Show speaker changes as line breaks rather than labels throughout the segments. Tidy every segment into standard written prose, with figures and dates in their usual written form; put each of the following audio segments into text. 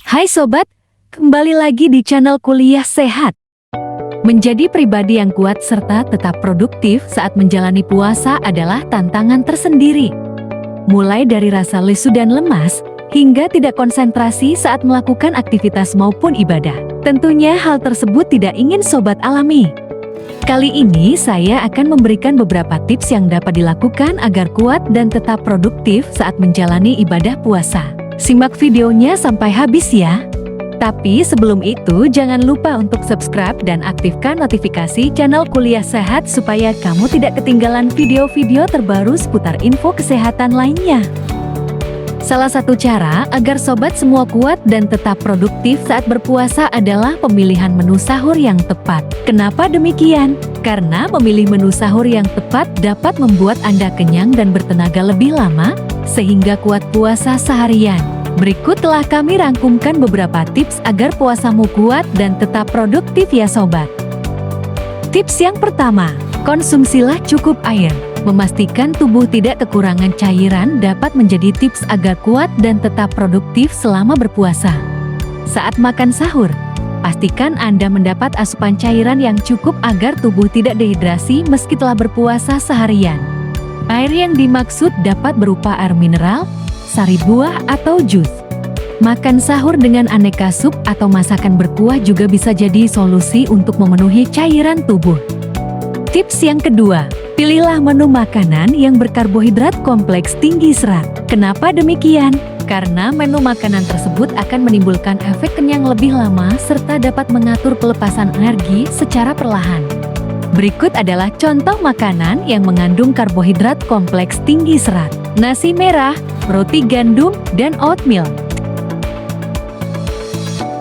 Hai sobat, kembali lagi di channel Kuliah Sehat. Menjadi pribadi yang kuat serta tetap produktif saat menjalani puasa adalah tantangan tersendiri. Mulai dari rasa lesu dan lemas, hingga tidak konsentrasi saat melakukan aktivitas maupun ibadah. Tentunya hal tersebut tidak ingin sobat alami. Kali ini saya akan memberikan beberapa tips yang dapat dilakukan agar kuat dan tetap produktif saat menjalani ibadah puasa. Simak videonya sampai habis ya. Tapi sebelum itu jangan lupa untuk subscribe dan aktifkan notifikasi channel Kuliah Sehat supaya kamu tidak ketinggalan video-video terbaru seputar info kesehatan lainnya. Salah satu cara agar sobat semua kuat dan tetap produktif saat berpuasa adalah pemilihan menu sahur yang tepat. Kenapa demikian? Karena memilih menu sahur yang tepat dapat membuat Anda kenyang dan bertenaga lebih lama, sehingga kuat puasa seharian. Berikut telah kami rangkumkan beberapa tips agar puasamu kuat dan tetap produktif ya sobat. Tips yang pertama, konsumsilah cukup air. Memastikan tubuh tidak kekurangan cairan dapat menjadi tips agar kuat dan tetap produktif selama berpuasa. Saat makan sahur, pastikan Anda mendapat asupan cairan yang cukup agar tubuh tidak dehidrasi meski telah berpuasa seharian. Air yang dimaksud dapat berupa air mineral, sari buah atau jus. Makan sahur dengan aneka sup atau masakan berkuah juga bisa jadi solusi untuk memenuhi cairan tubuh. Tips yang kedua, pilihlah menu makanan yang berkarbohidrat kompleks tinggi serat. Kenapa demikian? Karena menu makanan tersebut akan menimbulkan efek kenyang lebih lama serta dapat mengatur pelepasan energi secara perlahan. Berikut adalah contoh makanan yang mengandung karbohidrat kompleks tinggi serat. Nasi merah, roti gandum, dan oatmeal.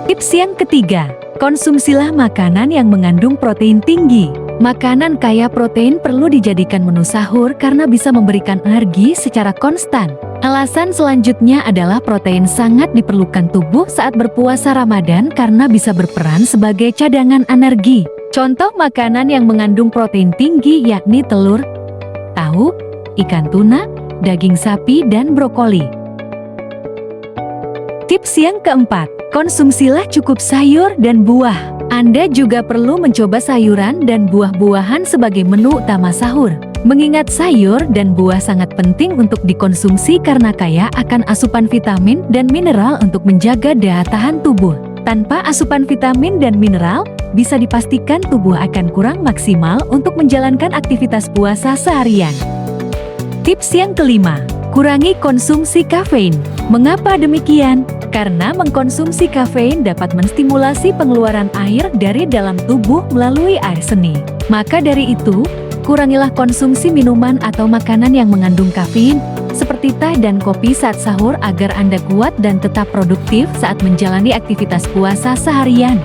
Tips yang ketiga, konsumsilah makanan yang mengandung protein tinggi. Makanan kaya protein perlu dijadikan menu sahur karena bisa memberikan energi secara konstan. Alasan selanjutnya adalah protein sangat diperlukan tubuh saat berpuasa Ramadan karena bisa berperan sebagai cadangan energi. Contoh makanan yang mengandung protein tinggi yakni telur, tahu, ikan tuna, daging sapi, dan brokoli. Tips yang keempat, konsumsilah cukup sayur dan buah. Anda juga perlu mencoba sayuran dan buah-buahan sebagai menu utama sahur. Mengingat sayur dan buah sangat penting untuk dikonsumsi karena kaya akan asupan vitamin dan mineral untuk menjaga daya tahan tubuh. Tanpa asupan vitamin dan mineral, bisa dipastikan tubuh akan kurang maksimal untuk menjalankan aktivitas puasa seharian. Tips yang kelima, kurangi konsumsi kafein. Mengapa demikian? Karena mengkonsumsi kafein dapat menstimulasi pengeluaran air dari dalam tubuh melalui air seni. Maka dari itu, kurangilah konsumsi minuman atau makanan yang mengandung kafein, seperti teh dan kopi saat sahur agar Anda kuat dan tetap produktif saat menjalani aktivitas puasa seharian.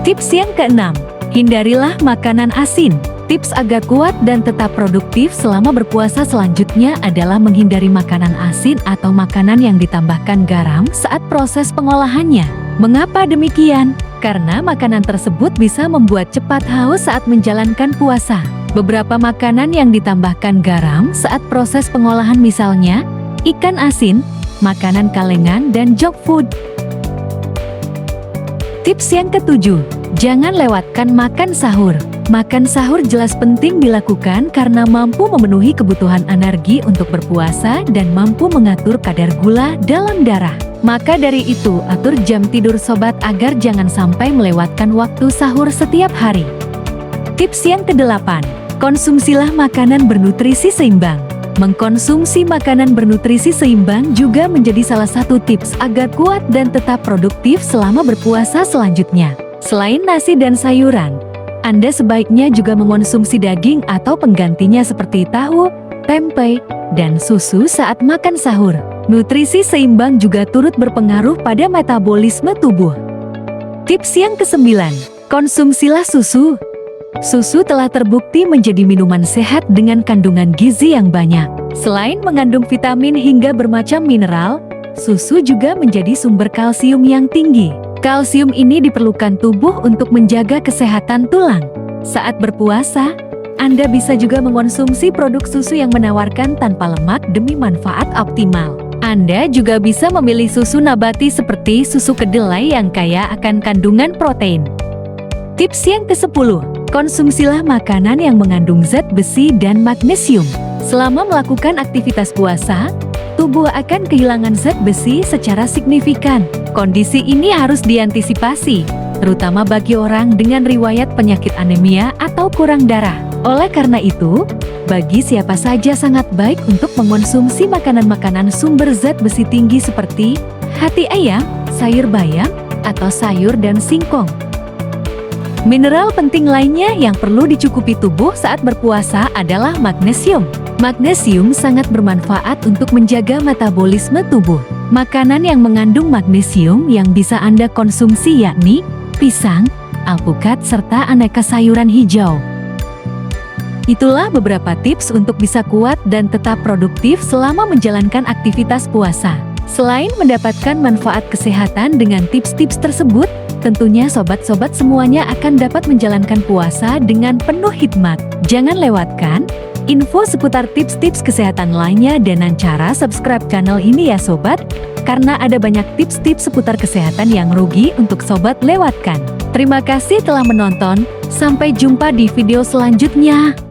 Tips yang keenam, hindarilah makanan asin. Tips agar kuat dan tetap produktif selama berpuasa selanjutnya adalah menghindari makanan asin atau makanan yang ditambahkan garam saat proses pengolahannya. Mengapa demikian? Karena makanan tersebut bisa membuat cepat haus saat menjalankan puasa. Beberapa makanan yang ditambahkan garam saat proses pengolahan misalnya ikan asin, makanan kalengan, dan junk food. Tips yang ketujuh, jangan lewatkan makan sahur. Makan sahur jelas penting dilakukan karena mampu memenuhi kebutuhan energi untuk berpuasa dan mampu mengatur kadar gula dalam darah. Maka dari itu, atur jam tidur sobat agar jangan sampai melewatkan waktu sahur setiap hari. Tips yang kedelapan, konsumsilah makanan bernutrisi seimbang. Mengkonsumsi makanan bernutrisi seimbang juga menjadi salah satu tips agar kuat dan tetap produktif selama berpuasa selanjutnya. Selain nasi dan sayuran, Anda sebaiknya juga mengonsumsi daging atau penggantinya seperti tahu, tempe, dan susu saat makan sahur. Nutrisi seimbang juga turut berpengaruh pada metabolisme tubuh. Tips yang kesembilan, konsumsilah susu. Susu telah terbukti menjadi minuman sehat dengan kandungan gizi yang banyak. Selain mengandung vitamin hingga bermacam mineral, susu juga menjadi sumber kalsium yang tinggi. Kalsium ini diperlukan tubuh untuk menjaga kesehatan tulang. Saat berpuasa, Anda bisa juga mengonsumsi produk susu yang menawarkan tanpa lemak demi manfaat optimal. Anda juga bisa memilih susu nabati seperti susu kedelai yang kaya akan kandungan protein. Tips yang ke-10, konsumsilah makanan yang mengandung zat besi dan magnesium. Selama melakukan aktivitas puasa, tubuh akan kehilangan zat besi secara signifikan. Kondisi ini harus diantisipasi, terutama bagi orang dengan riwayat penyakit anemia atau kurang darah. Oleh karena itu, bagi siapa saja sangat baik untuk mengonsumsi makanan-makanan sumber zat besi tinggi seperti hati ayam, sayur bayam, atau sayur dan singkong. Mineral penting lainnya yang perlu dicukupi tubuh saat berpuasa adalah magnesium. Magnesium sangat bermanfaat untuk menjaga metabolisme tubuh. Makanan yang mengandung magnesium yang bisa Anda konsumsi yakni pisang, alpukat, serta aneka sayuran hijau. Itulah beberapa tips untuk bisa kuat dan tetap produktif selama menjalankan aktivitas puasa. Selain mendapatkan manfaat kesehatan dengan tips-tips tersebut, tentunya sobat-sobat semuanya akan dapat menjalankan puasa dengan penuh hikmat. Jangan lewatkan info seputar tips-tips kesehatan lainnya dengan cara subscribe channel ini ya sobat, karena ada banyak tips-tips seputar kesehatan yang rugi untuk sobat lewatkan. Terima kasih telah menonton, sampai jumpa di video selanjutnya.